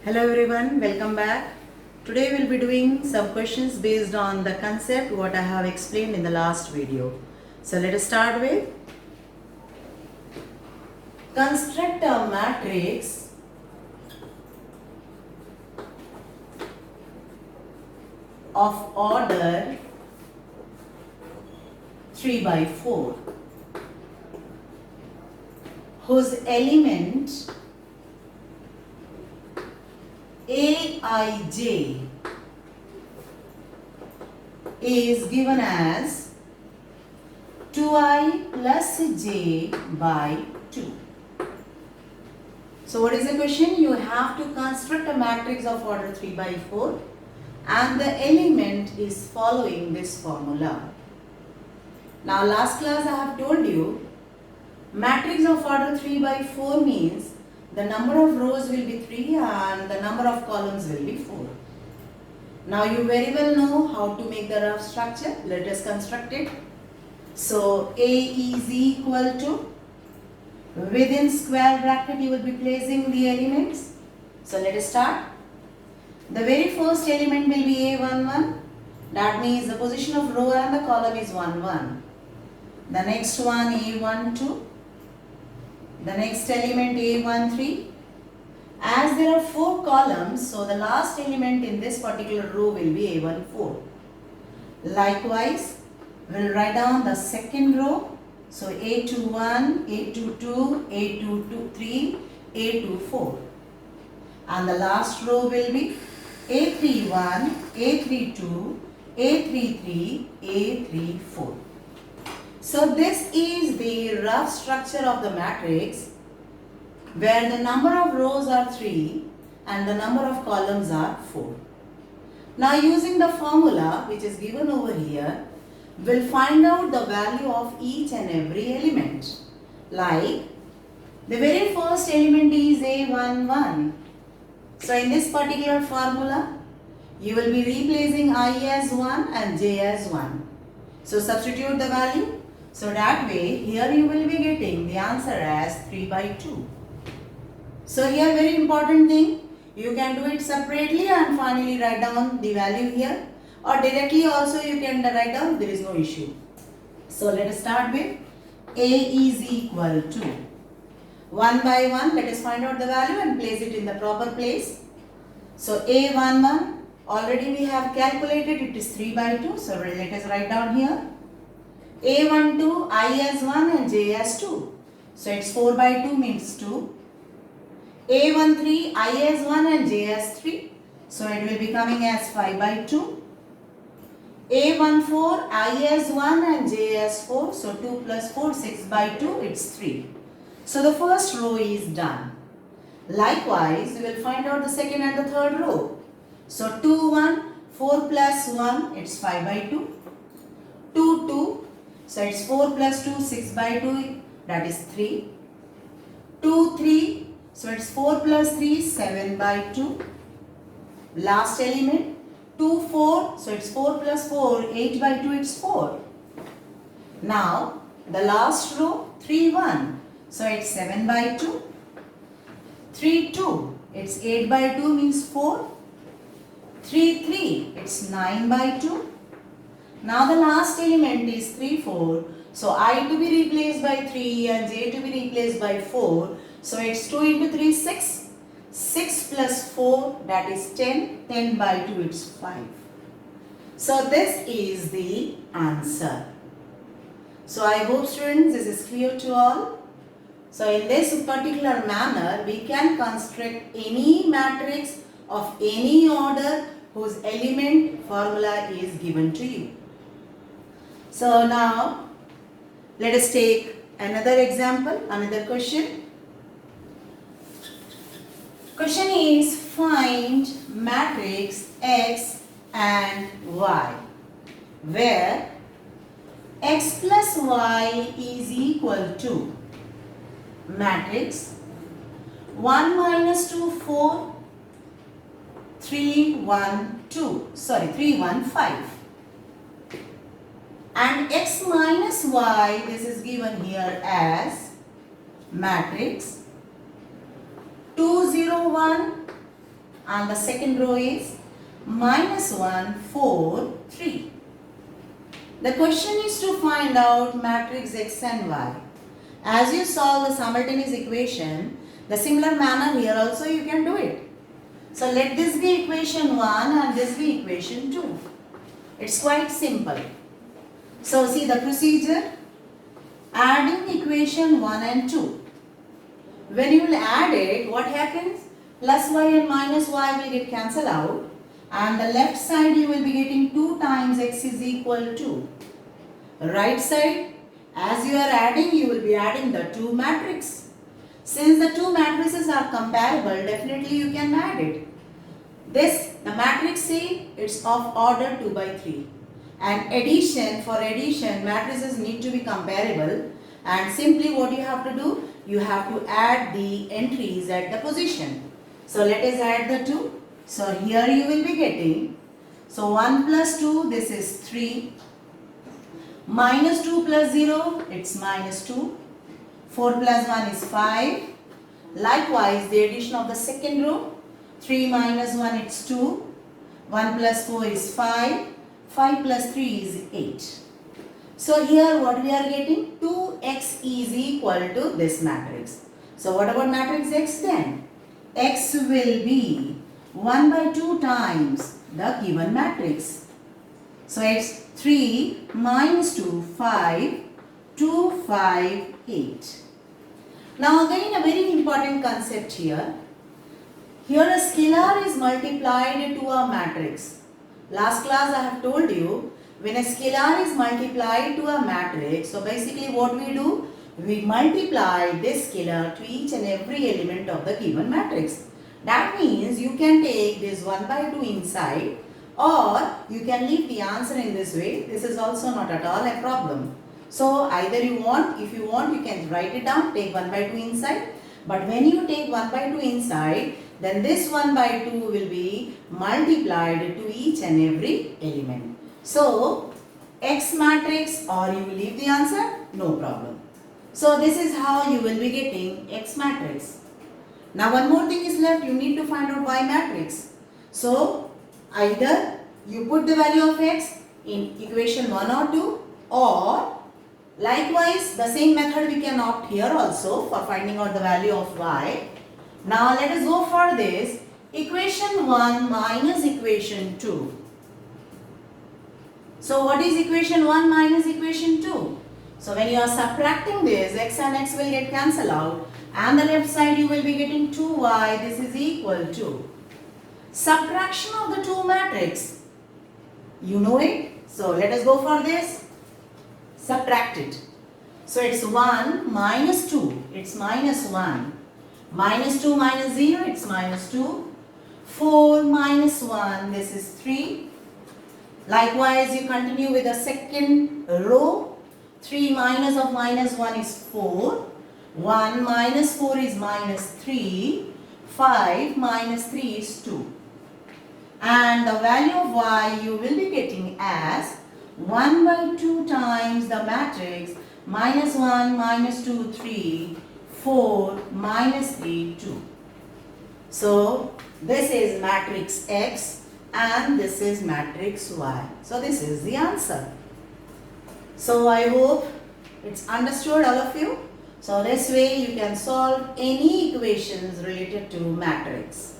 Hello everyone, welcome back. Today we'll be doing some questions based on the concept what I have explained in the last video. So let us start with construct a matrix of order 3 by 4 whose element Aij is given as 2i plus j by 2. So what is the question? You have to construct a matrix of order 3 by 4 and the element is following this formula. Now last class I have told you matrix of order 3 by 4 means the number of rows will be 3 and the number of columns will be 4. Now you very well know how to make the rough structure. Let us construct it. So A is equal to, within square bracket you will be placing the elements. So let us start. The very first element will be A11. That means the position of row and the column is 1, 1. The next one A12. The next element A13. As there are 4 columns, so the last element in this particular row will be A14. Likewise, we'll write down the second row. So A21, A22, A23, A24. And the last row will be A31, A32, A33, A34. So this is the rough structure of the matrix where the number of rows are 3 and the number of columns are 4. Now using the formula which is given over here, we'll find out the value of each and every element. Like the very first element is A11. So in this particular formula, you will be replacing I as 1 and j as 1. So substitute the value. So that way, here you will be getting the answer as 3 by 2. So here very important thing, you can do it separately and finally write down the value here, or directly also you can write down, there is no issue. So let us start with A is equal to 1 by 1, let us find out the value and place it in the proper place. So A11, already we have calculated, it is 3 by 2, so let us write down here. A12, I as 1 and j as 2. So it's 4 by 2 means 2. A13, I as 1 and j as 3. So it will be coming as 5 by 2. A14, I as 1 and j as 4. So 2 plus 4, 6 by 2, it's 3. So the first row is done. Likewise, we will find out the second and the third row. So 2, 1, 4 plus 1, it's 5 by 2. 2, 2. So it's 4 plus 2, 6 by 2, that is 3. 2, 3, so it's 4 plus 3, 7 by 2. Last element, 2, 4, so it's 4 plus 4, 8 by 2, it's 4. Now, the last row, 3, 1, so it's 7 by 2. 3, 2, it's 8 by 2 means 4. 3, 3, it's 9 by 2. Now the last element is 3, 4. So I to be replaced by 3 and j to be replaced by 4. So it's 2 into 3, 6. 6 plus 4, that is 10. 10 by 2, it's 5. So this is the answer. So I hope students this is clear to all. So in this particular manner, we can construct any matrix of any order whose element formula is given to you. So now, let us take another example, another question. Question is, find matrix X and Y, where X plus Y is equal to matrix 1 minus 2, 4, 3, 1, 2, 3, 1, 5. And X minus Y, this is given here as matrix 2, 0, 1 and the second row is minus 1, 4, 3. The question is to find out matrix X and Y. As you solve the simultaneous equation, the similar manner here also you can do it. So let this be equation 1 and this be equation 2. It's quite simple. So see the procedure. Adding equation 1 and 2. When you will add it, what happens? Plus y and minus y will get cancelled out. And the left side you will be getting 2 times x is equal to. Right side, as you are adding, you will be adding the 2 matrix. Since the 2 matrices are comparable, definitely you can add it. This, the matrix C, it's of order 2 by 3. And addition, for addition, matrices need to be comparable. And simply what you have to do, you have to add the entries at the position. So let us add the 2. So here you will be getting, so 1 plus 2, this is 3. Minus 2 plus 0, it's minus 2. 4 plus 1 is 5. Likewise, the addition of the second row, 3 minus 1, it's 2. 1 plus 4 is 5. 5 plus 3 is 8. So here what we are getting? 2x is equal to this matrix. So what about matrix X then? X will be 1 by 2 times the given matrix. So it's 3 minus 2, 5, 2, 5, 8. Now again a very important concept here. Here a scalar is multiplied to a matrix. Last class I have told you, when a scalar is multiplied to a matrix, so basically what we do? We multiply this scalar to each and every element of the given matrix. That means you can take this 1 by 2 inside, or you can leave the answer in this way. This is also not at all a problem. So either you want, if you want, you can write it down, take 1 by 2 inside. But when you take 1 by 2 inside, then this 1 by 2 will be multiplied to each and every element. So X matrix, or you will leave the answer, no problem. So this is how you will be getting X matrix. Now one more thing is left, you need to find out Y matrix. So either you put the value of X in equation 1 or 2, or likewise the same method we can opt here also for finding out the value of Y. Now let us go for this equation 1 minus equation 2. So what is equation 1 minus equation 2? So when you are subtracting this, x and x will get cancelled out, and the left side you will be getting 2y, this is equal to subtraction of the 2 matrix. You know it? So let us go for this. Subtract it. So it's 1 minus 2, it's minus 1. Minus 2 minus 0, it's minus 2. 4 minus 1, this is 3. Likewise, you continue with the second row. 3 minus of minus 1 is 4. 1 minus 4 is minus 3. 5 minus 3 is 2. And the value of y you will be getting as 1 by 2 times the matrix minus 1, minus 2, 3, 4, minus 3, 2. So this is matrix X and this is matrix Y. So this is the answer. So I hope it's understood, all of you. So this way you can solve any equations related to matrix.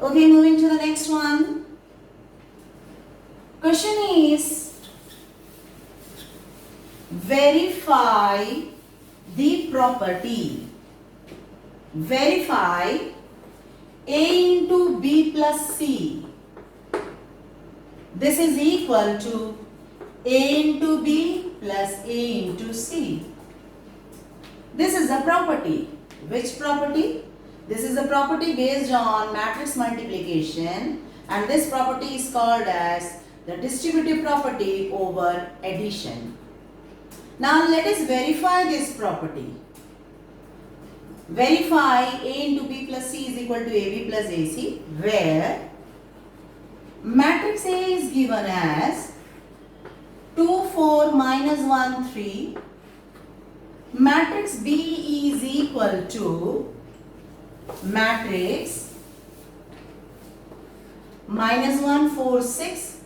Okay, moving to the next one. Question is, verify the property. Verify A into B plus C. This is equal to A into B plus A into C. This is a property. Which property? This is a property based on matrix multiplication, and this property is called as the distributive property over addition. Now let us verify this property. Verify A into B plus C is equal to AB plus AC, where matrix A is given as 2, 4, minus 1, 3. Matrix B is equal to matrix minus 1, 4, 6,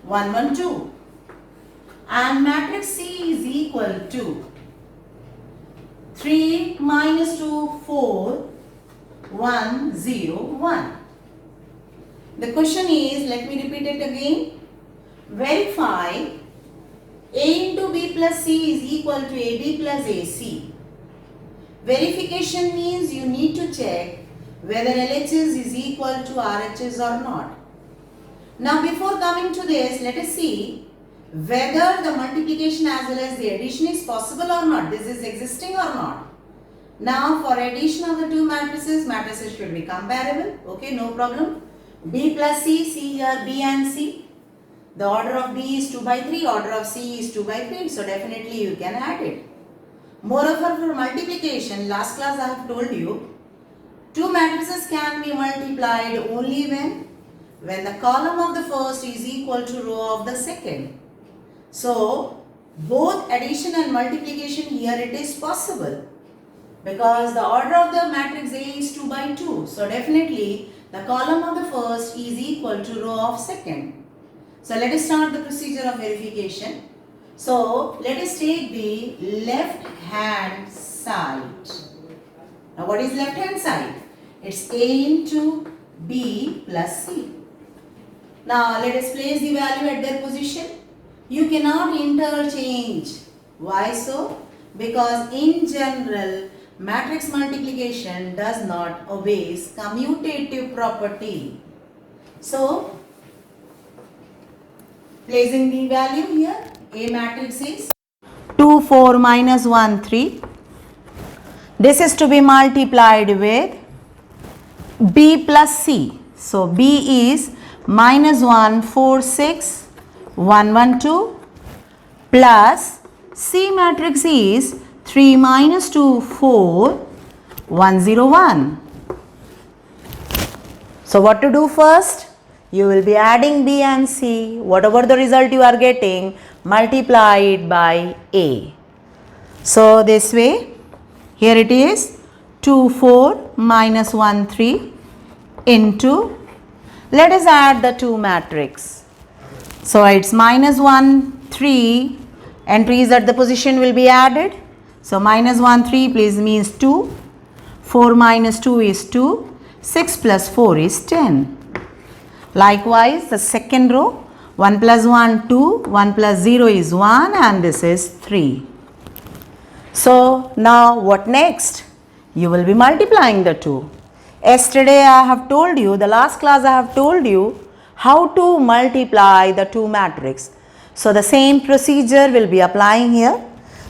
1, 1, 2. And matrix C is equal to 3 minus 2, 4, 1, 0, 1. The question is, let me repeat it again. Verify A into B plus C is equal to AB plus AC. Verification means you need to check whether LHS is equal to RHS or not. Now before coming to this, let us see whether the multiplication as well as the addition is possible or not. This is existing or not. Now for addition of the two matrices should be comparable. Okay, no problem. B plus C, see here B and C. The order of B is 2 by 3, order of C is 2 by 3. So definitely you can add it. Moreover, for multiplication, last class I have told you, two matrices can be multiplied only when the column of the first is equal to row of the second. So both addition and multiplication here it is possible, because the order of the matrix A is 2 by 2. So definitely the column of the first is equal to row of second. So let us start the procedure of verification. So let us take the left hand side. Now what is left hand side? It's A into B plus C. Now let us place the value at their position. You cannot interchange. Why so? Because in general, matrix multiplication does not obeys commutative property. So, placing the value here, A matrix is 2, 4, minus 1, 3. This is to be multiplied with B plus C. So, B is minus 1, 4, 6, 1, 1, 2 plus C matrix is 3 minus 2, 4, 1, 0, 1. So what to do first? You will be adding B and C, whatever the result you are getting, multiply it by A. So this way, here it is 2, 4, minus 1, 3 into, let us add the two matrix. So it's minus 1, 3, entries at the position will be added. So minus 1, 3 please means 2, 4 minus 2 is 2, 6 plus 4 is 10. Likewise the second row, 1 plus 1, 2, 1 plus 0 is 1 and this is 3. So now what next? You will be multiplying the two. Yesterday I have told you, the last class I have told you how to multiply the two matrix. So the same procedure will be applying here.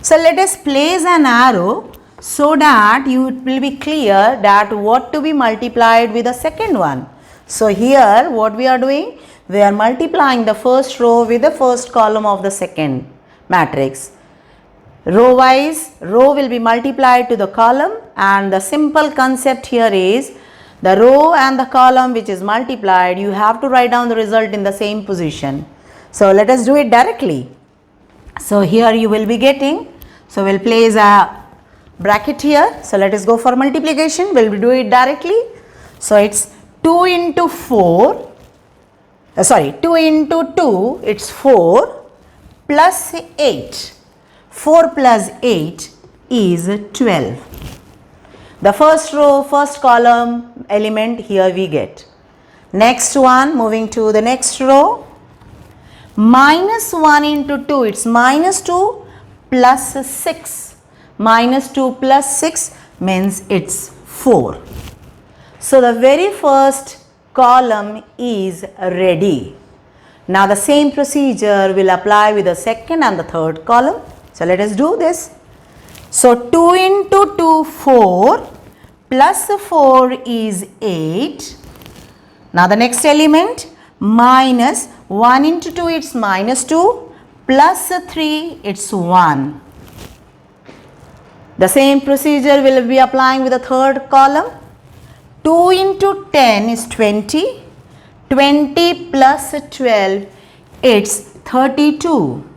So let us place an arrow so that you will be clear that what to be multiplied with the second one. So here what we are doing, we are multiplying the first row with the first column of the second matrix. Row wise, row will be multiplied to the column, and the simple concept here is the row and the column which is multiplied, you have to write down the result in the same position. So let us do it directly. So here you will be getting, so we'll place a bracket here. So let us go for multiplication, we'll do it directly. So it's 2 into 4, 2 into 2, it's 4 plus 8. 4 plus 8 is 12. The first row, first column element here we get. Next one, moving to the next row. Minus 1 into 2, it's minus 2 plus 6. Minus 2 plus 6 means it's 4. So the very first column is ready. Now the same procedure will apply with the second and the third column. So let us do this. So 2 into 2, 4 plus 4 is 8. Now the next element, minus 1 into 2, it's minus 2 plus 3, it's 1. The same procedure will be applying with the third column. 2 into 10 is 20. 20 plus 12, it's 32.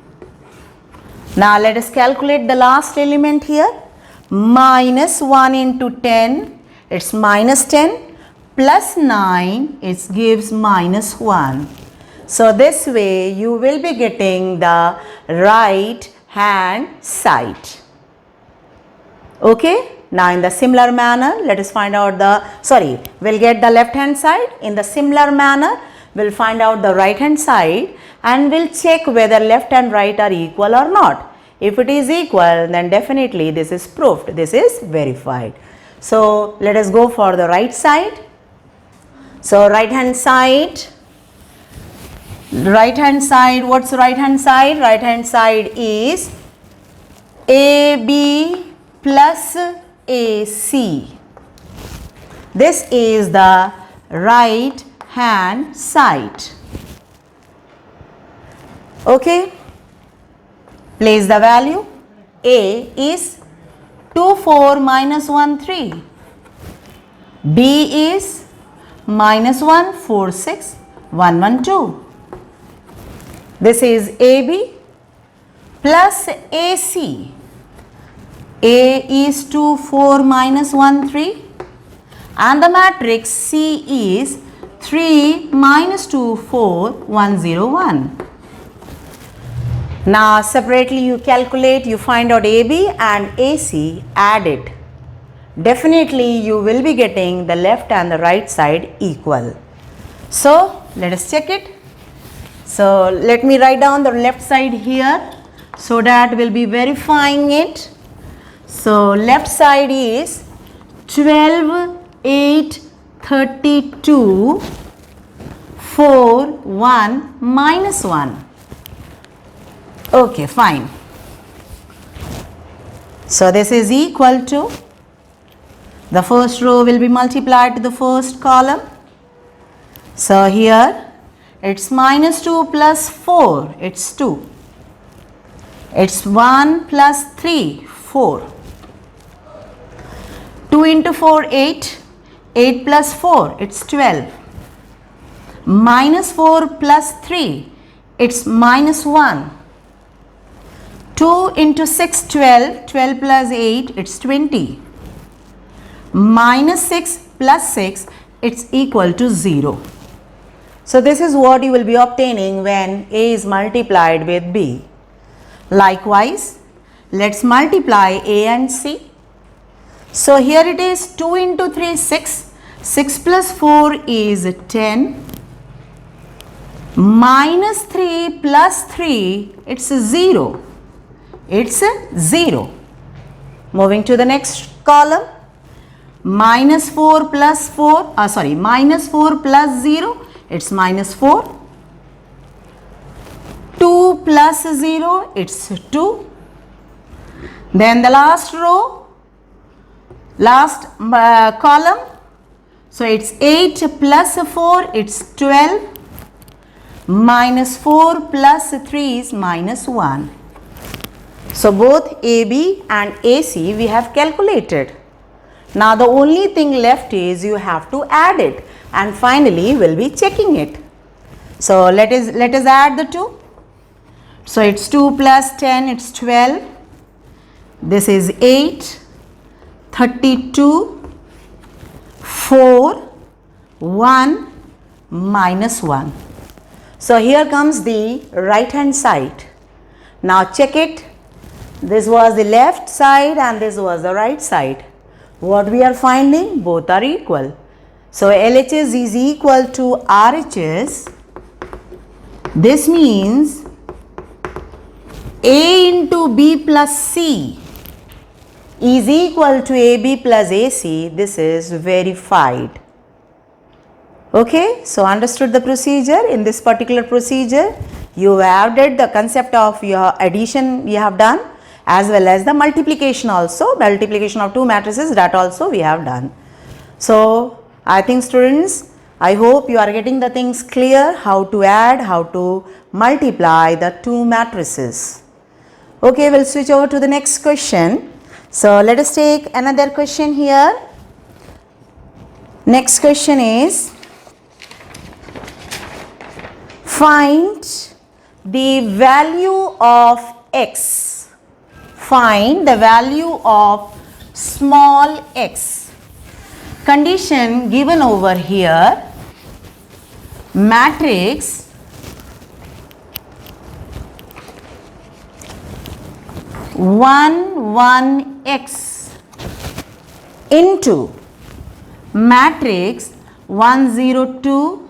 Now let us calculate the last element here. Minus 1 into 10, it's minus 10 plus 9, it gives minus 1. So this way you will be getting the right hand side. Okay. Now in the similar manner, let us find out we'll get the left hand side. In the similar manner, we'll find out the right hand side and we'll check whether left and right are equal or not. If it is equal, then definitely this is proved, this is verified. So let us go for the right side. So right hand side, what's right hand side? Right hand side is AB plus AC. This is the right hand side. Okay. Place the value. A is 2, 4 minus 1, 3. B is minus 1, 4, 6, 1, 1, 2. This is AB plus AC. A is 2, 4 minus 1, 3 and the matrix C is 3 minus 2, 4, 1, 0, 1. Now separately you calculate, you find out AB and AC, add it. Definitely you will be getting the left and the right side equal. So let us check it. So let me write down the left side here so that we'll be verifying it. So left side is 12, 8, 32, 4, 1, minus 1. Okay, fine. So this is equal to, the first row will be multiplied to the first column. So here it's minus 2 plus 4, it's 2. It's 1 plus 3, 4. 2 into 4, 8. 8 plus 4, it's 12. Minus 4 plus 3, it's minus 1. 2 into 6, 12. 12 plus 8, it's 20. Minus 6 plus 6, it's equal to 0. So this is what you will be obtaining when A is multiplied with B. Likewise, let's multiply A and C. So here it is 2 into 3, 6. 6 plus 4 is 10. Minus 3 plus 3, it's 0. It's 0. Moving to the next column. Minus 4 plus 4, minus 4 plus 0, it's minus 4. 2 plus 0, it's 2. Then the last row, last column, so it's 8 plus 4, it's 12. Minus 4 plus 3 is minus 1. So both AB and AC we have calculated. Now the only thing left is you have to add it, and finally we'll be checking it. So let us add the two. So it's 2 plus 10, it's 12. This is 8, 32, 4, 1, minus 1. So here comes the right hand side. Now check it. This was the left side and this was the right side. What we are finding? Both are equal. So LHS is equal to RHS. This means A into B plus C is equal to AB plus AC. This is verified. Okay, so understood the procedure. In this particular procedure, you have added the concept of your addition you have done, as well as the multiplication also, multiplication of two matrices, that also we have done. So I think students, I hope you are getting the things clear, how to add, how to multiply the two matrices. Okay, we'll switch over to the next question. So let us take another question here. Next question is, find the value of x. Find the value of small x. condition given over here, matrix one one x into matrix 102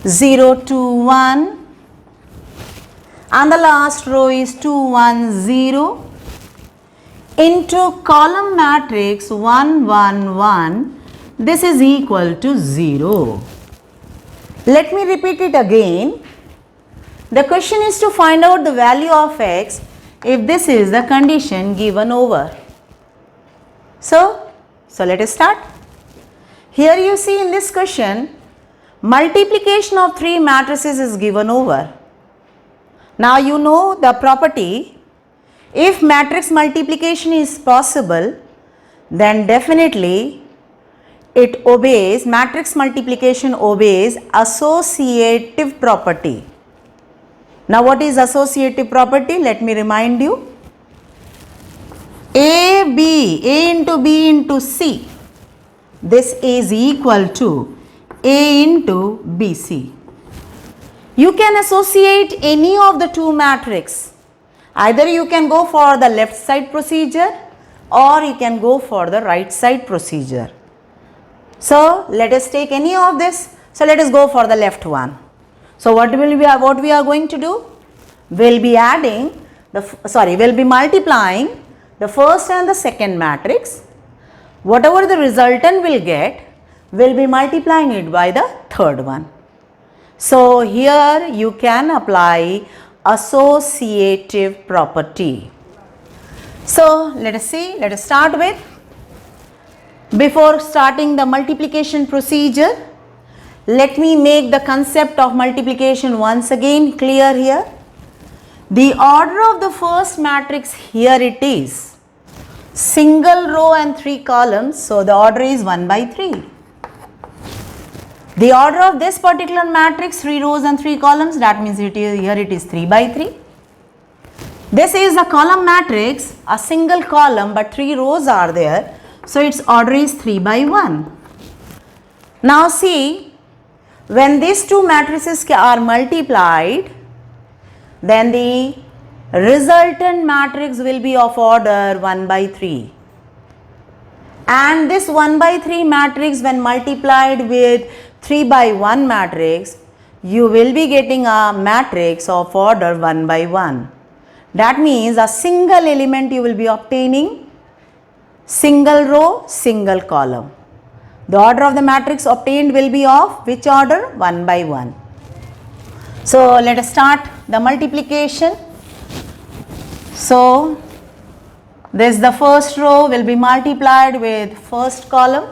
021 and the last row is 210 into column matrix 111, this is equal to 0. Let me repeat it again. The question is to find out the value of x if this is the condition given over. So let us start. Here you see in this question, multiplication of 3 matrices is given over. Now you know the property, if matrix multiplication is possible, then definitely it obeys, matrix multiplication obeys associative property. Now what is associative property? Let me remind you. A into B into C, this is equal to A into BC. You can associate any of the two matrices. Either you can go for the left side procedure or you can go for the right side procedure. So let us take any of this. So let us go for the left one. So what we are going to do? We'll be multiplying the first and the second matrix. Whatever the resultant will get, we'll be multiplying it by the third one. So here you can apply associative property. So let us see, let us start with, before starting the multiplication procedure, let me make the concept of multiplication once again clear here. The order of the first matrix, here it is single row and 3 columns, so the order is 1 by 3. The order of this particular matrix, 3 rows and 3 columns, that means here it is 3 by 3. This is a column matrix, a single column but 3 rows are there, so its order is 3 by 1. Now see, when these two matrices are multiplied, then the resultant matrix will be of order 1 by 3. And this 1 by 3 matrix, when multiplied with 3 by 1 matrix, you will be getting a matrix of order 1 by 1. That means a single element you will be obtaining, single row, single column. The order of the matrix obtained will be of which order? 1 by 1. So let us start the multiplication. So this, the first row will be multiplied with first column.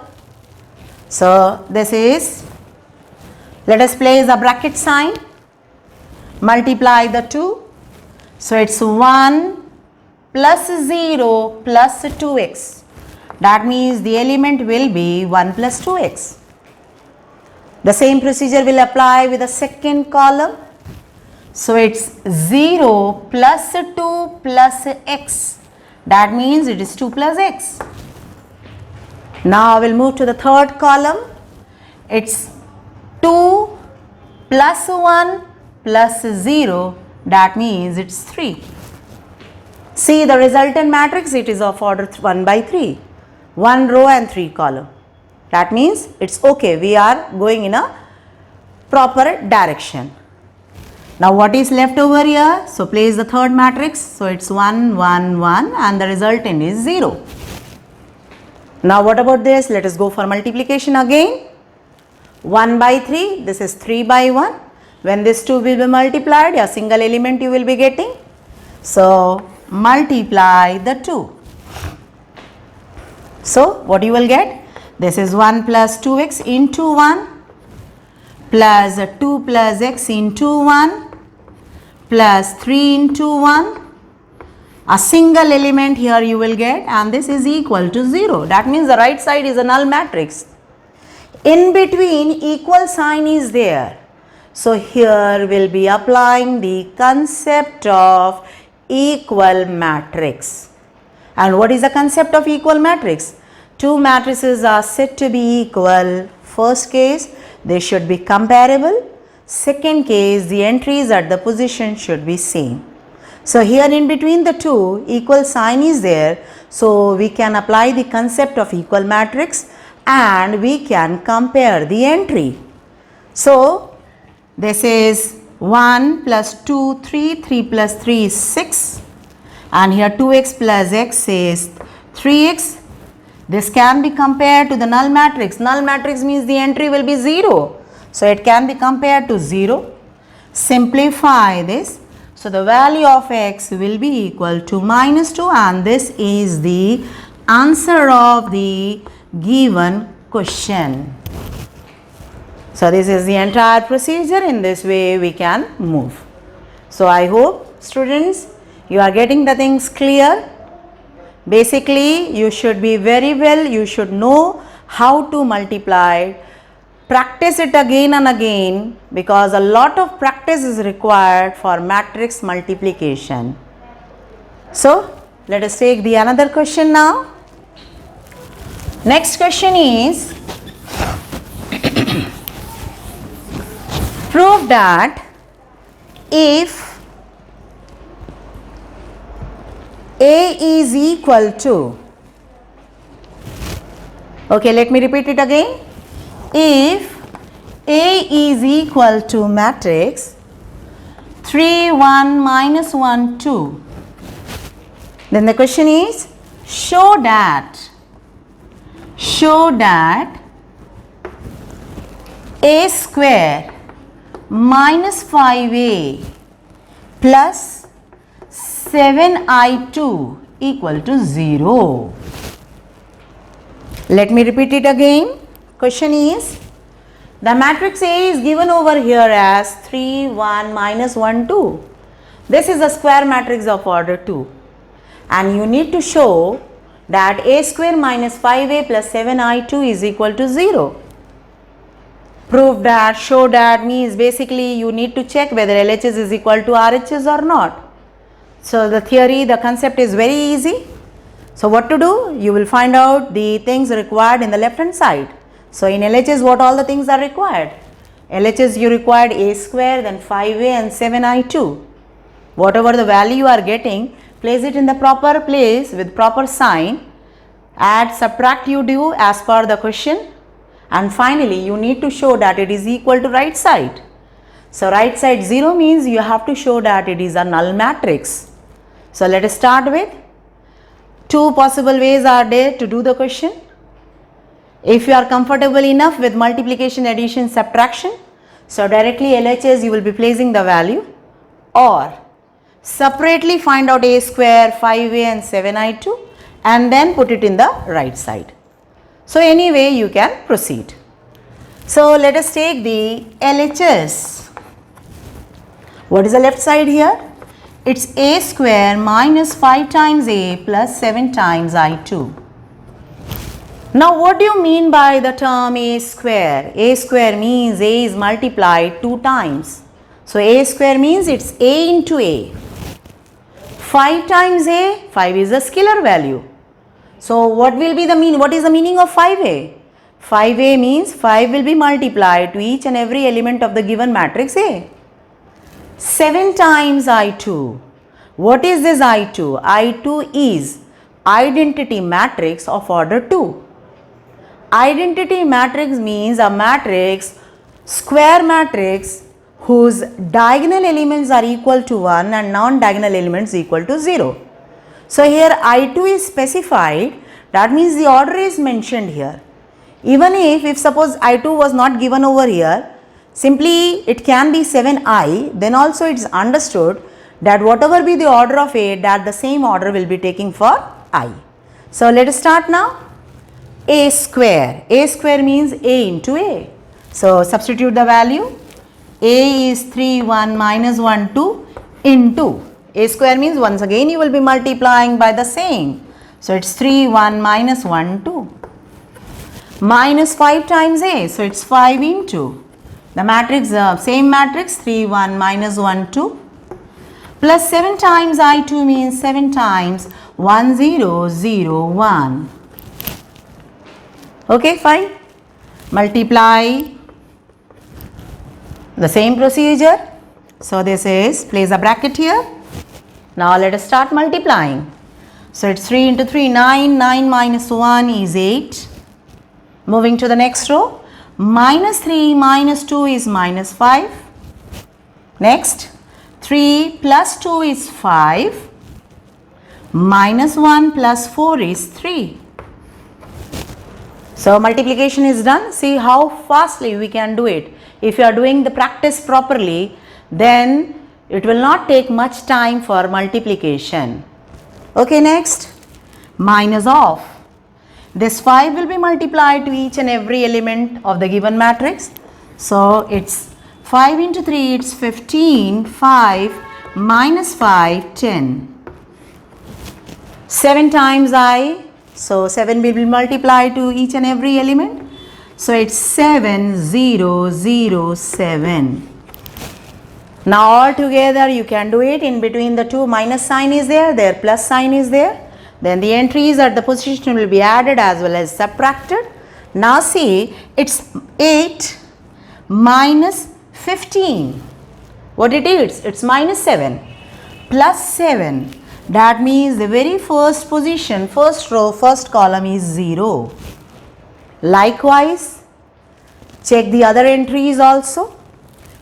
So this is, let us place a bracket sign, multiply the 2. So it's 1 plus 0 plus 2x. That means the element will be 1 plus 2x. The same procedure will apply with the second column. So it's 0 plus 2 plus x. That means it is 2 plus x. Now we'll move to the third column. It's 2 plus 1 plus 0. That means it's 3. See the resultant matrix, it is of order 1 by 3. 1 row and 3 column. That means it's okay. We are going in a proper direction. Now what is left over here? So place the third matrix. So it's 1, 1, 1 and the resultant is 0. Now what about this? Let us go for multiplication again. 1 by 3, this is 3 by 1. When this 2 will be multiplied, a single element you will be getting. So multiply the 2. So what you will get? This is 1 plus 2x into 1 plus 2 plus x into 1 plus 3 into 1. A single element here you will get, and this is equal to 0. That means the right side is a null matrix. In between, equal sign is there. So here we'll be applying the concept of equal matrix. And what is the concept of equal matrix? two matrices are said to be equal. First case, they should be comparable. Second case, the entries at the position should be same. So here in between the two, equal sign is there. So we can apply the concept of equal matrix and we can compare the entry. So this is 1 plus 2, 3, 3 plus 3 is 6, and here 2x plus x is 3x. This can be compared to the null matrix. Null matrix means the entry will be 0. So it can be compared to 0. Simplify this. So the value of x will be equal to -2, and this is the answer of the given question. So this is the entire procedure. In this way we can move. So I hope students you are getting the things clear. Basically you should be very well, you should know how to multiply. Practice it again and again because a lot of practice is required for matrix multiplication. So let us take the another question now. Next question is prove that if A is equal to, okay, let me repeat it again. If A is equal to matrix 3, 1, minus 1, 2, then the question is show that A square minus 5A plus 7I2 equal to 0. Let me repeat it again. Question is, the matrix A is given over here as 3, 1, minus 1, 2. This is a square matrix of order 2. And you need to show that A square minus 5A plus 7I2 is equal to 0. Prove that, show that means basically you need to check whether LHS is equal to RHS or not. So the theory, the concept is very easy. So what to do? You will find out the things required in the left hand side. So in LHS what all the things are required? LHS you required A square, then 5A and 7I2. Whatever the value you are getting, place it in the proper place with proper sign. Add, subtract you do as per the question. And finally you need to show that it is equal to right side. So right side 0 means you have to show that it is a null matrix. So let us start with two possible ways are there to do the question. If you are comfortable enough with multiplication, addition, subtraction, so directly LHS you will be placing the value, or separately find out A square, 5A and 7I2 and then put it in the right side. So anyway you can proceed. So let us take the LHS. What is the left side here? It's A square minus 5 times A plus 7 times I2. Now what do you mean by the term A square? A square means A is multiplied 2 times. So A square means it's A into A. 5 times A, 5 is a scalar value. So what will be the mean? What is the meaning of 5A? 5A means 5 will be multiplied to each and every element of the given matrix A. 7 times I2. What is this I2? I2 is identity matrix of order 2. Identity matrix means a matrix, square matrix whose diagonal elements are equal to 1 and non-diagonal elements equal to 0. So here I2 is specified, that means the order is mentioned here. Even if suppose I2 was not given over here, simply it can be 7I, then also it is understood that whatever be the order of A, that the same order will be taking for I. So let us start now. A square. A square means A into A. So substitute the value. A is 3, 1, minus 1, 2 into. A square means once again you will be multiplying by the same. So it's 3, 1, minus 1, 2. Minus 5 times A. So it's 5 into. The matrix, same matrix, 3, 1, minus 1, 2. Plus 7 times I2 means 7 times 1, 0, 0, 1. Okay, fine. Multiply the same procedure. So this is, place a bracket here. Now let us start multiplying. So it's 3 into 3, 9. 9 minus 1 is 8. Moving to the next row. Minus 3 minus 2 is minus 5. Next, 3 plus 2 is 5. Minus 1 plus 4 is 3. So multiplication is done. See how fastly we can do it. If you are doing the practice properly, then it will not take much time for multiplication. Okay, next, minus of. This 5 will be multiplied to each and every element of the given matrix. So it's 5 into 3, it's 15, 5 minus 5, 10. 7 times I, so 7 will be multiplied to each and every element. So it's 7007. Now all together you can do it. In between the two, minus sign is there, their plus sign is there. Then the entries at the position will be added as well as subtracted. Now see, it's 8 minus 15. What it is? It's minus 7 plus 7. That means the very first position, first row, first column is 0. Likewise, check the other entries also.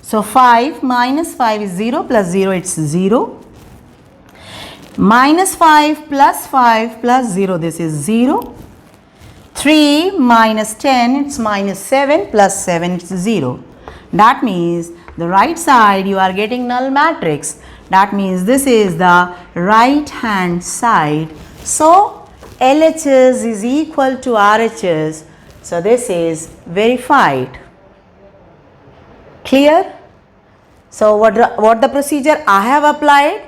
So 5 minus 5 is 0 plus 0, it's 0. Minus 5 plus 0, this is 0. 3 minus 10, it's minus 7 plus 7, it's 0. That means the right side you are getting null matrix. That means this is the right hand side. So LHS is equal to RHS. So this is verified. Clear? So what the procedure I have applied?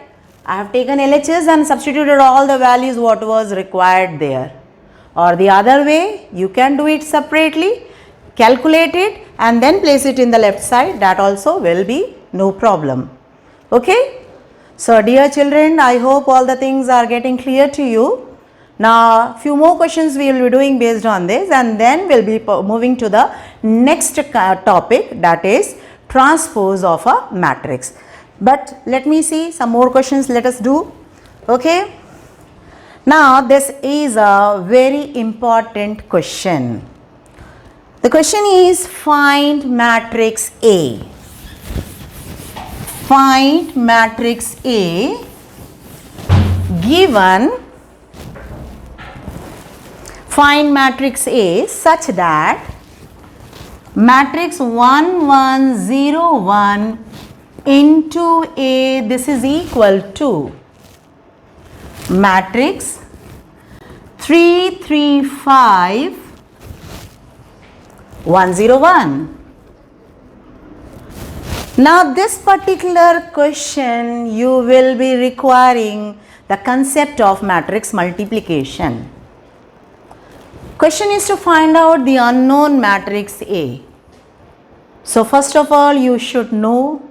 I have taken LHS and substituted all the values what was required there. Or the other way, you can do it separately, calculate it and then place it in the left side. That also will be no problem. Okay? So dear children, I hope all the things are getting clear to you. Now few more questions we will be doing based on this, and then we will be moving to the next topic, that is transpose of a matrix. But let me see some more questions, let us do. Okay. Now this is a very important question. The question is, find matrix A. Find matrix A given, find matrix A such that matrix 1 1 0 1 into A, this is equal to matrix 3 3 5 1 0 1. Now this particular question you will be requiring the concept of matrix multiplication. Question is to find out the unknown matrix A. So first of all you should know,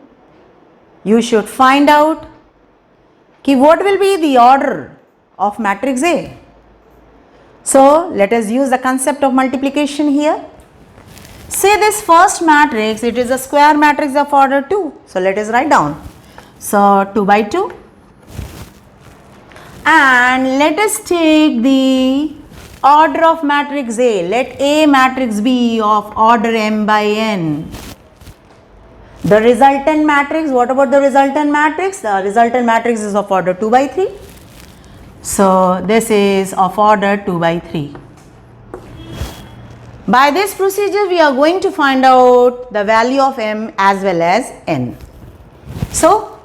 you should find out what will be the order of matrix A. So let us use the concept of multiplication here. Say this first matrix, it is a square matrix of order 2. So let us write down. So 2 by 2. And let us take the order of matrix A. Let A matrix be of order m by n. The resultant matrix, what about the resultant matrix? The resultant matrix is of order 2 by 3. So this is of order 2 by 3. By this procedure we are going to find out the value of m as well as n. So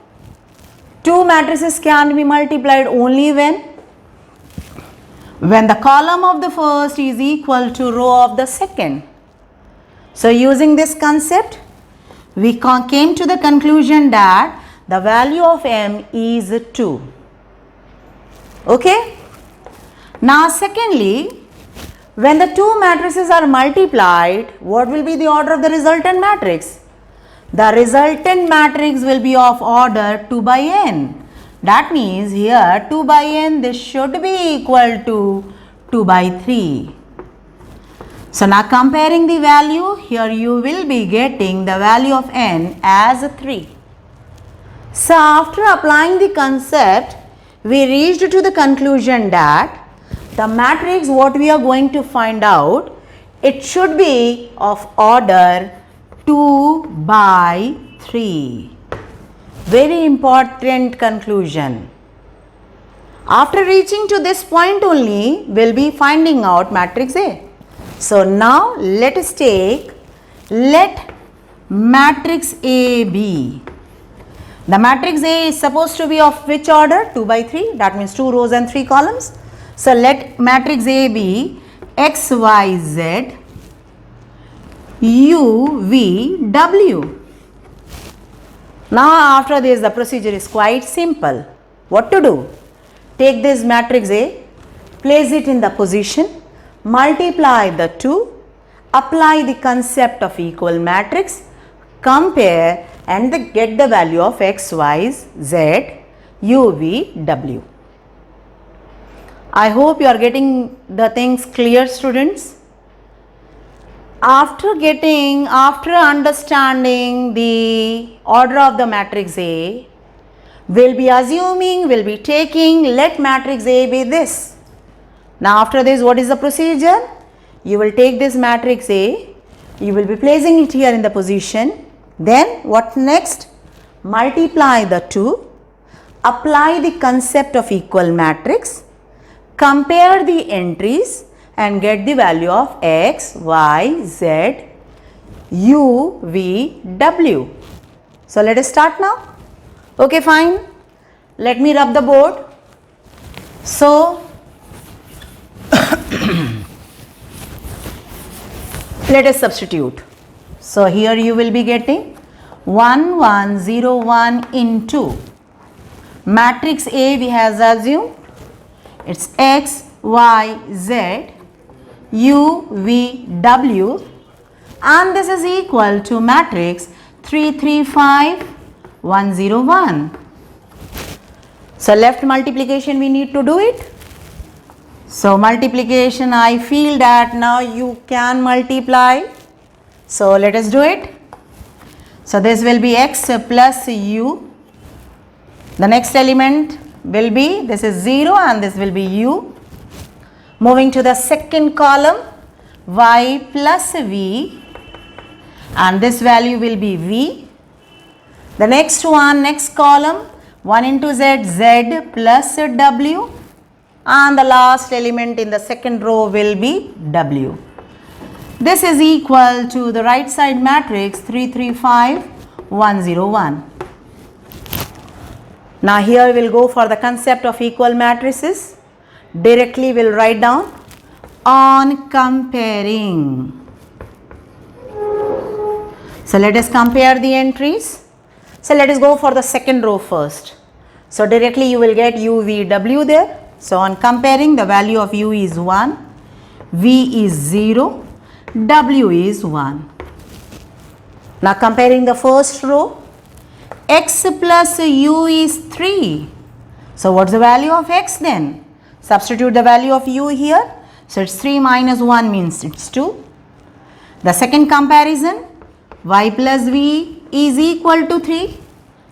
two matrices can be multiplied only when the column of the first is equal to row of the second. So using this concept, we came to the conclusion that the value of m is 2. Okay. Now secondly, when the two matrices are multiplied, what will be the order of the resultant matrix? The resultant matrix will be of order 2 by n. That means here 2 by n, this should be equal to 2 by 3. So now comparing the value, here you will be getting the value of n as 3. So after applying the concept, we reached to the conclusion that the matrix what we are going to find out, it should be of order 2 by 3. Very important conclusion. After reaching to this point only, we'll be finding out matrix A. So now let us take, let matrix A be. The matrix A is supposed to be of which order? 2 by 3, that means 2 rows and 3 columns. So let matrix A be x, y, z, u, v, w. Now after this the procedure is quite simple. What to do? Take this matrix A, place it in the position, multiply the two, apply the concept of equal matrix, compare and get the value of x, y, z, u, v, w. I hope you are getting the things clear, students. After understanding the order of the matrix A, we'll be assuming, we'll be taking, let matrix A be this. Now after this, what is the procedure? You will take this matrix A, you will be placing it here in the position. Then what next? Multiply the two, apply the concept of equal matrix, compare the entries and get the value of x, y, z, u, v, w. So let us start now. Okay, fine. Let me rub the board. So let us substitute. So here you will be getting 1 1 0 1 into matrix A we have assumed it's x, y, z, u, v, w, and this is equal to matrix 3 3 5 1 0 1. So left multiplication we need to do it. So multiplication, I feel that now you can multiply. So let us do it. So this will be x plus u. The next element will be, this is 0 and this will be u. Moving to the second column, y plus v, and this value will be v. The next one, next column, 1 into z, z plus w, and the last element in the second row will be w. This is equal to the right side matrix 3 3 5 1 0 1. Now here we will go for the concept of equal matrices. Directly we will write down on comparing. So let us compare the entries. So let us go for the second row first. So directly you will get u, v, w there. So on comparing, the value of u is 1, v is 0, w is 1. Now comparing the first row, x plus u is 3. So what's the value of x then? Substitute the value of u here. So it's 3 minus 1 means it's 2. The second comparison, y plus v is equal to 3.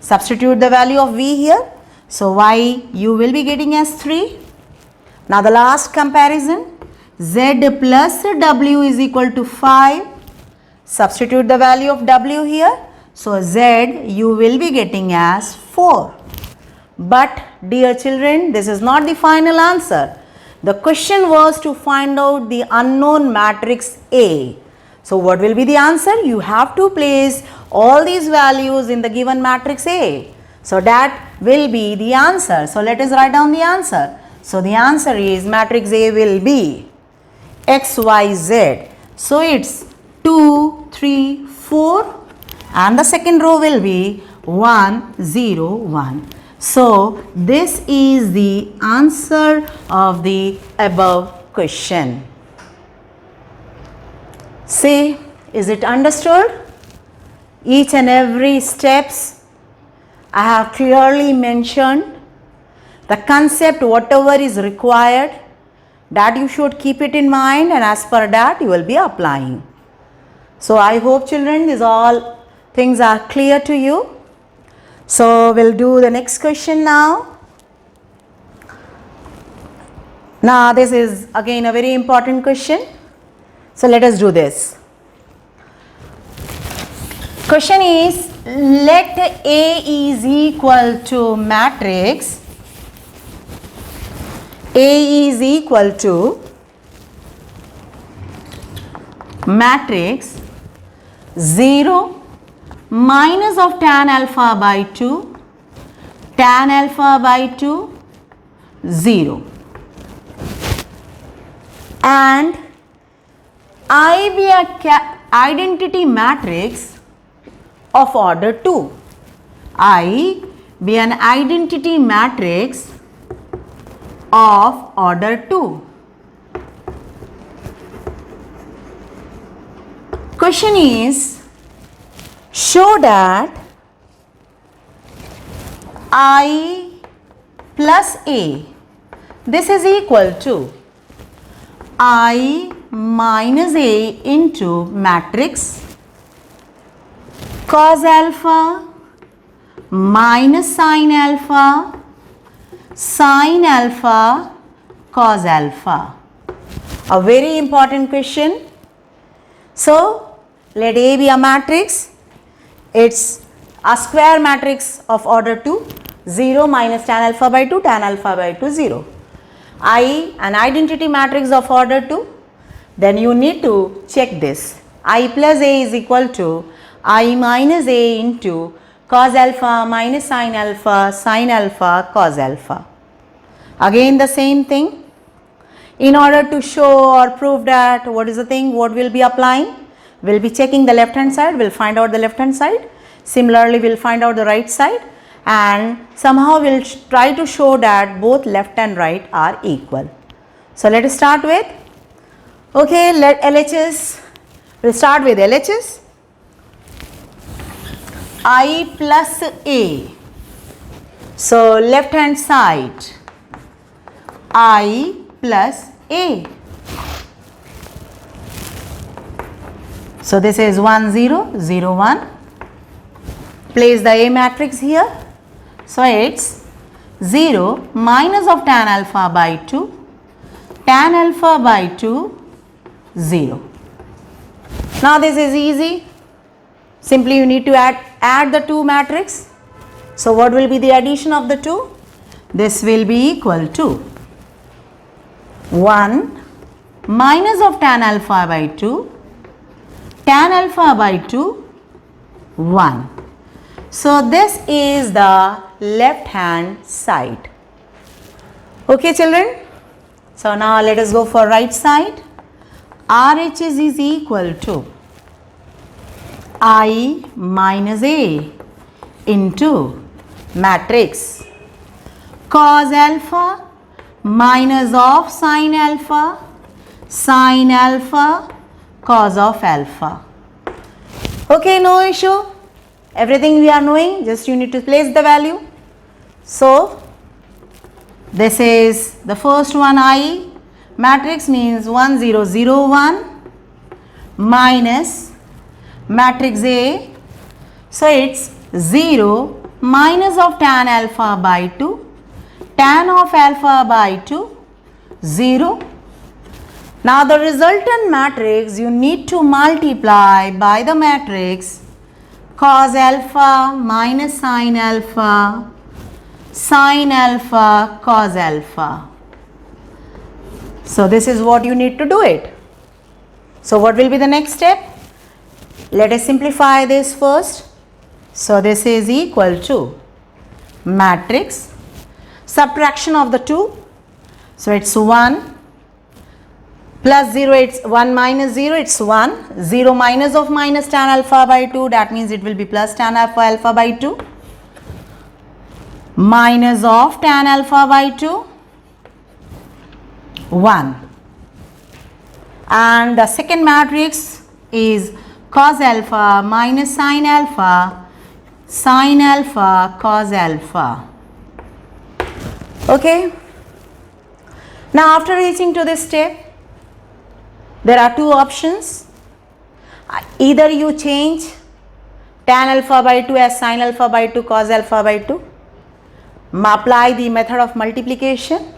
Substitute the value of v here. So y you will be getting as 3. Now the last comparison, z plus w is equal to 5. Substitute the value of w here. So z you will be getting as 4. But dear children, this is not the final answer. The question was to find out the unknown matrix A. So what will be the answer? You have to place all these values in the given matrix A. So that will be the answer. So let us write down the answer. So the answer is matrix A will be x, y, z. So it's 2, 3, 4 and the second row will be 1, 0, 1. So this is the answer of the above question. See, is it understood? Each and every steps I have clearly mentioned. The concept, whatever is required, That you should keep it in mind, and as per that you will be applying. So I hope children these all things are clear to you. So we'll do the next question now. Now this is again a very important question. So let us do this. Question is, let A is equal to matrix. A is equal to matrix 0 minus of tan alpha by 2, tan alpha by 2, 0. And I be a identity matrix of order 2. I be an identity matrix of order 2. Question is, show that I plus A, this is equal to I minus A into matrix cos alpha minus sin alpha cos alpha. A very important question. So let A be a matrix. It's a square matrix of order 2, 0 minus tan alpha by 2, tan alpha by 2, 0. I an identity matrix of order 2. Then you need to check this. I plus A is equal to I minus A into cos alpha minus sin alpha cos alpha. Again the same thing. In order to show or prove that, what is the thing, what we'll be applying? We'll be checking the left hand side, we'll find out the left hand side. Similarly, we'll find out the right side, and somehow we'll try to show that both left and right are equal. So let us start with, okay, let LHS, we'll start with LHS. I plus A. So left hand side, I plus A. So this is 1 0 0 1. Place the A matrix here. So it's 0 minus of tan alpha by 2, tan alpha by 2, 0. Now this is easy. Simply you need to add the two matrix. So what will be the addition of the two? This will be equal to 1 minus of tan alpha by 2, tan alpha by 2, 1. So this is the left hand side. Okay children. So now let us go for right side. RHS is equal to I minus A into matrix cos alpha minus of sin alpha cos of alpha. Okay, no issue. Everything we are knowing, just you need to place the value. So this is the first one, I matrix means 1 0 0 1 minus matrix A. So it's 0 minus of tan alpha by 2, tan of alpha by 2, 0. Now the resultant matrix you need to multiply by the matrix cos alpha minus sin alpha cos alpha. So this is what you need to do it. So what will be the next step? Let us simplify this first. So this is equal to matrix subtraction of the two. So it's 1 plus 0, it's 1 minus 0, it's 1. 0 minus of minus tan alpha by 2, that means it will be plus tan alpha by 2. Minus of tan alpha by 2, 1. And the second matrix is cos alpha minus sin alpha cos alpha. Okay. Now after reaching to this step, there are two options. Either you change tan alpha by 2 as sin alpha by 2 cos alpha by 2, apply the method of multiplication,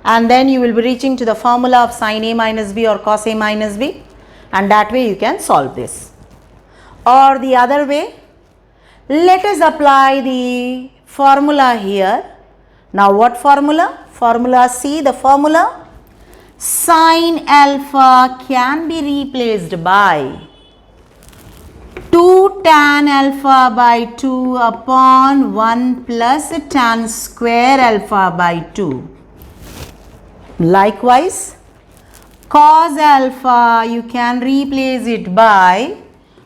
and then you will be reaching to the formula of sin a minus b or cos a minus b, and that way you can solve this. Or the other way, let us apply the formula here. Now what formula? Formula C, the formula sin alpha can be replaced by 2 tan alpha by 2 upon 1 plus tan square alpha by 2. Likewise, cos alpha you can replace it by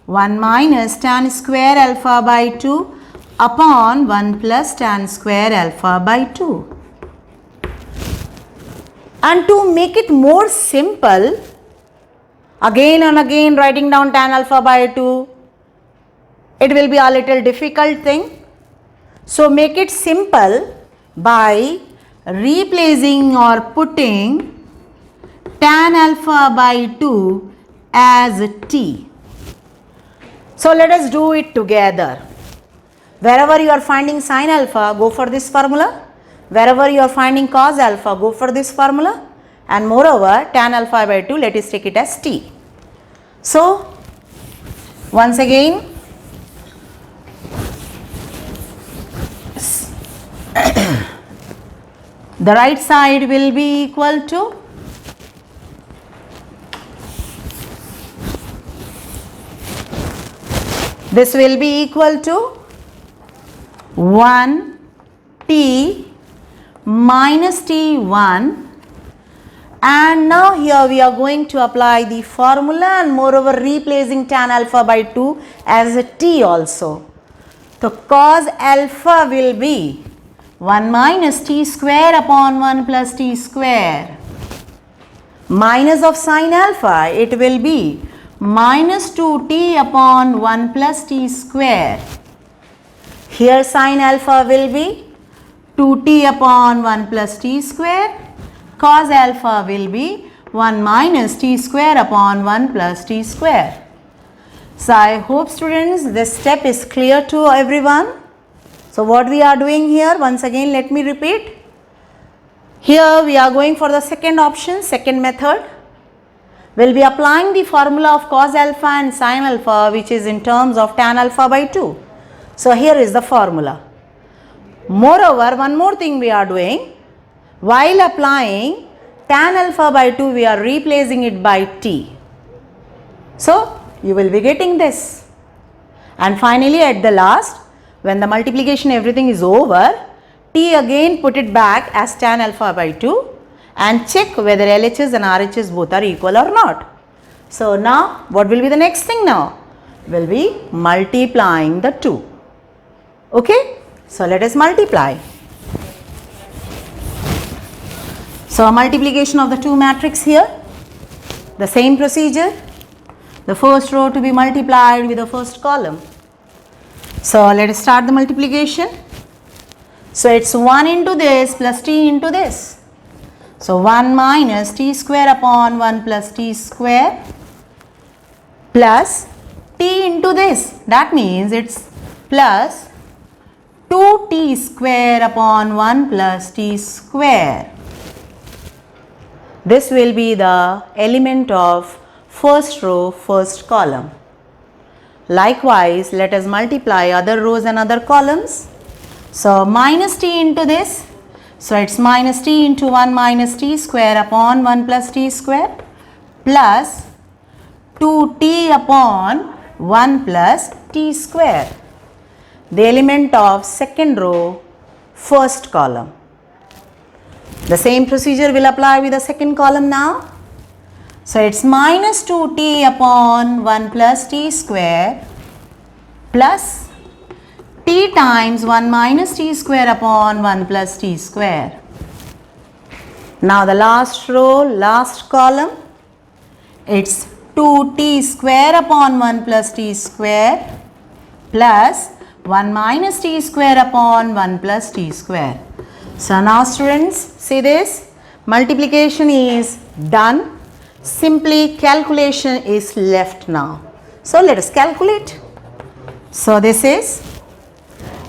1 minus tan square alpha by 2 upon 1 plus tan square alpha by 2. And to make it more simple, again and again writing down tan alpha by 2, it will be a little difficult thing. So make it simple by replacing or putting tan alpha by 2 as t. So let us do it together. Wherever you are finding sin alpha, go for this formula. Wherever you are finding cos alpha, go for this formula. And moreover, tan alpha by 2, let us take it as t. So once again, the right side will be equal to this will be equal to 1 t minus t1, and now here we are going to apply the formula and moreover replacing tan alpha by 2 as a t also. So cos alpha will be 1 minus t square upon 1 plus t square, minus of sin alpha, it will be minus 2t upon 1 plus t square. Here sin alpha will be 2t upon 1 plus t square, cos alpha will be 1 minus t square upon 1 plus t square. So I hope students this step is clear to everyone. So what we are doing here, once again let me repeat. Here we are going for the second option, second method. We will be applying the formula of cos alpha and sin alpha, which is in terms of tan alpha by 2. So here is the formula. Moreover, one more thing we are doing, while applying tan alpha by 2, we are replacing it by t. So you will be getting this. And finally at the last, when the multiplication everything is over, t again put it back as tan alpha by 2 and check whether LHS and RHS both are equal or not. So now what will be the next thing now? Will be multiplying the two. Okay? So let us multiply. So multiplication of the two matrix here, the same procedure. The first row to be multiplied with the first column. So let us start the multiplication. So it's 1 into this plus t into this. So 1 minus t square upon 1 plus t square plus t into this. That means it's plus 2t square upon 1 plus t square. This will be the element of first row, first column. Likewise, let us multiply other rows and other columns. So minus t into this. So it's minus t into 1 minus t square upon 1 plus t square plus 2t upon 1 plus t square. The element of second row, first column. The same procedure will apply with the second column now. So it's minus 2t upon 1 plus t square plus t times 1 minus t square upon 1 plus t square. Now the last row, last column, it's 2t square upon 1 plus t square plus 1 minus t square upon 1 plus t square. So now students, see this, multiplication is done. Simply calculation is left now. So let us calculate. So this is,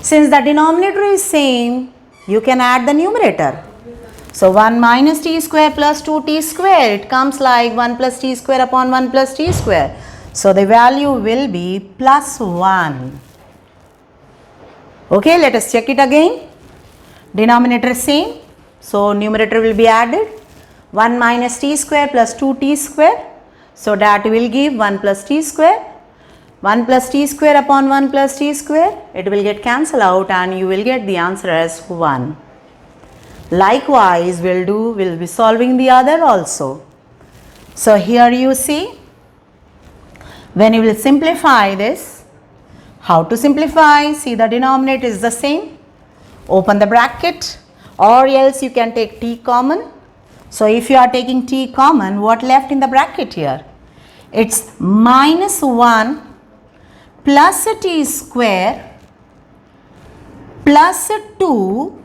since the denominator is same, you can add the numerator. So 1 minus t square plus 2t square, it comes like 1 plus t square upon 1 plus t square. So the value will be plus 1. Okay, let us check it again. Denominator same, so numerator will be added. 1 minus t square plus 2t square, so that will give 1 plus t square. 1 plus t square upon 1 plus t square, it will get cancelled out and you will get the answer as 1. Likewise, we'll be solving the other also. So here you see, when you will simplify this, how to simplify? See, the denominator is the same. Open the bracket, or else you can take t common. So if you are taking t common, what left in the bracket here? It's minus 1 plus t square plus 2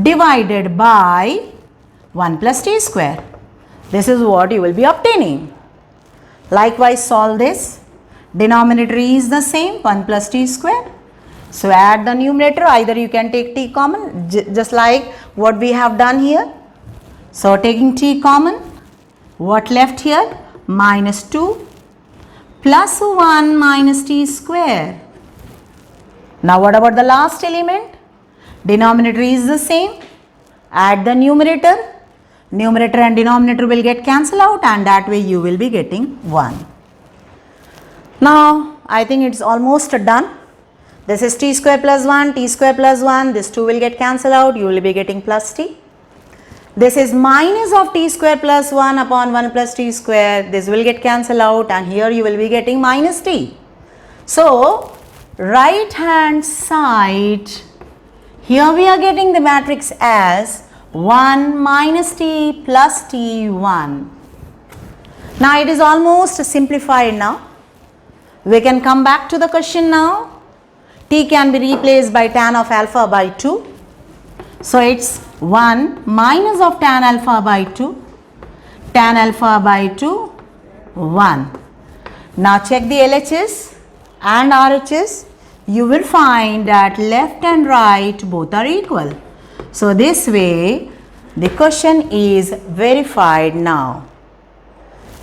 divided by 1 plus t square. This is what you will be obtaining. Likewise, solve this. Denominator is the same, 1 plus t square. So add the numerator, either you can take t common, just like what we have done here. So taking t common, what left here? Minus 2 plus 1 minus t square. Now what about the last element? Denominator is the same. Add the numerator. Numerator and denominator will get cancelled out and that way you will be getting 1. Now I think it's almost done. This is t square plus 1, t square plus 1. This 2 will get cancelled out. You will be getting plus t. This is minus of t square plus 1 upon 1 plus t square. This will get cancelled out and here you will be getting minus t. So right hand side, here we are getting the matrix as 1 minus t plus t 1. Now it is almost simplified now. We can come back to the question now. T can be replaced by tan of alpha by 2. So it's 1 minus of tan alpha by 2. Tan alpha by 2, 1. Now check the LHS and RHS. You will find that left and right both are equal. So this way the question is verified now.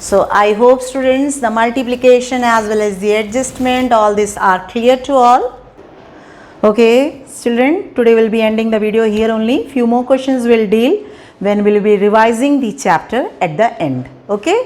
So I hope students, the multiplication as well as the adjustment, all these are clear to all. Okay children, today we will be ending the video here only. Few more questions will deal when we will be revising the chapter at the end. Okay.